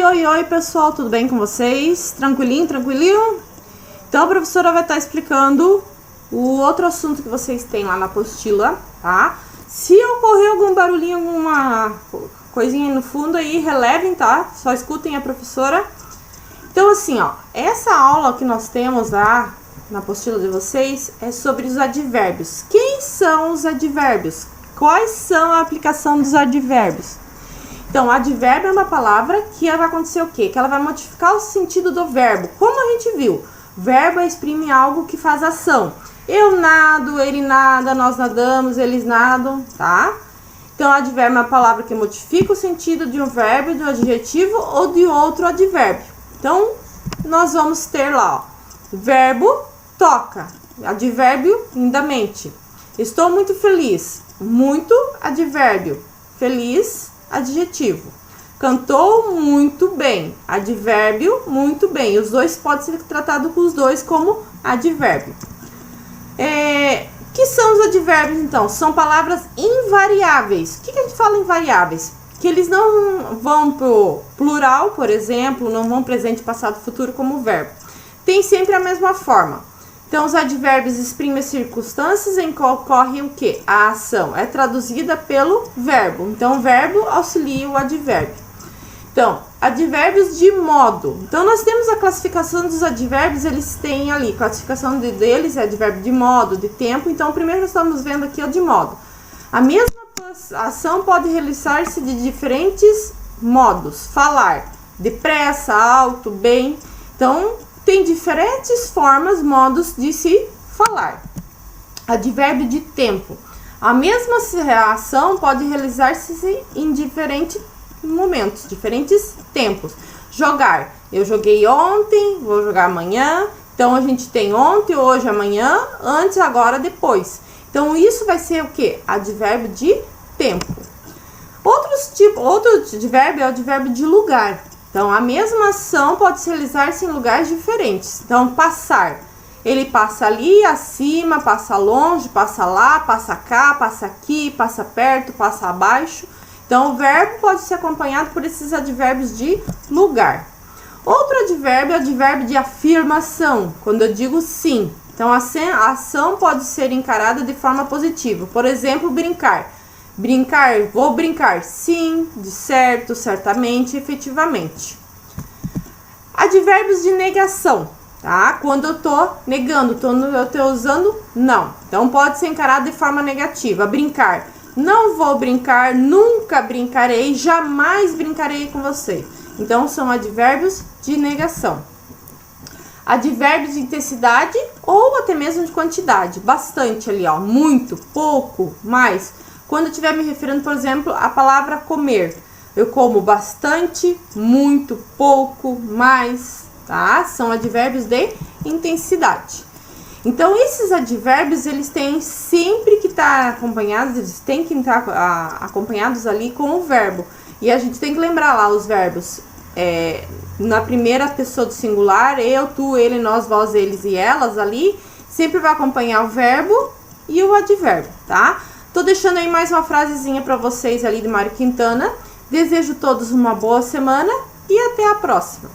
Oi, pessoal, tudo bem com vocês? Tranquilinho? Então, a professora vai estar explicando o outro assunto que vocês têm lá na apostila, tá? Se ocorrer algum barulhinho, alguma coisinha no fundo aí, relevem, tá? Só escutem a professora. Então, assim, ó, essa aula que nós temos lá na apostila de vocês é sobre os advérbios. Quem são os advérbios? Quais são a aplicação dos advérbios? Então, advérbio é uma palavra que vai acontecer o quê? Que ela vai modificar o sentido do verbo. Como a gente viu, verbo exprime algo que faz ação. Eu nado, ele nada, nós nadamos, eles nadam, tá? Então, advérbio é uma palavra que modifica o sentido de um verbo, de um adjetivo ou de outro advérbio. Então, nós vamos ter lá, ó, verbo toca, advérbio lindamente. Estou muito feliz, muito advérbio, feliz adjetivo. Cantou muito bem, advérbio muito bem. Os dois podem ser tratados com os dois como advérbio. Que são os advérbios, então? São palavras invariáveis. O que a gente fala invariáveis? Que eles não vão pro plural, por exemplo, não vão presente, passado, futuro como verbo. Tem sempre a mesma forma. Então, os advérbios exprimem as circunstâncias em que ocorre o quê? A ação é traduzida pelo verbo. Então, o verbo auxilia o advérbio. Então, advérbios de modo. Então, nós temos a classificação dos advérbios, eles têm ali, classificação deles é advérbio de modo, de tempo. Então, primeiro nós estamos vendo aqui o de modo. A mesma ação pode realizar-se de diferentes modos. Falar depressa, alto, bem. Então, tem diferentes formas, modos de se falar. Advérbio de tempo. A mesma ação pode realizar-se em diferentes momentos, diferentes tempos. Jogar. Eu joguei ontem, vou jogar amanhã. Então, a gente tem ontem, hoje, amanhã, antes, agora, depois. Então, isso vai ser o quê? Advérbio de tempo. Outro advérbio é o advérbio de lugar. Então, a mesma ação pode se realizar-se em lugares diferentes. Então, passar. Ele passa ali, acima, passa longe, passa lá, passa cá, passa aqui, passa perto, passa abaixo. Então, o verbo pode ser acompanhado por esses advérbios de lugar. Outro advérbio é o advérbio de afirmação, quando eu digo sim. Então, a ação pode ser encarada de forma positiva. Por exemplo, brincar. Brincar, vou brincar, sim, de certo, certamente, efetivamente. Advérbios de negação, tá? Quando eu tô negando, eu tô usando não. Então, pode ser encarado de forma negativa. Brincar, não vou brincar, nunca brincarei, jamais brincarei com você. Então, são advérbios de negação. Advérbios de intensidade ou até mesmo de quantidade. Bastante ali, ó, muito, pouco, mais. Quando eu estiver me referindo, por exemplo, à palavra comer. Eu como bastante, muito, pouco, mais, tá? São advérbios de intensidade. Então, esses advérbios, eles têm sempre que estar acompanhados, eles têm que estar acompanhados ali com o verbo. E a gente tem que lembrar lá os verbos na primeira pessoa do singular, eu, tu, ele, nós, vós, eles e elas ali, sempre vai acompanhar o verbo e o advérbio, tá? Tô deixando aí mais uma frasezinha para vocês ali de Mário Quintana. Desejo a todos uma boa semana e até a próxima.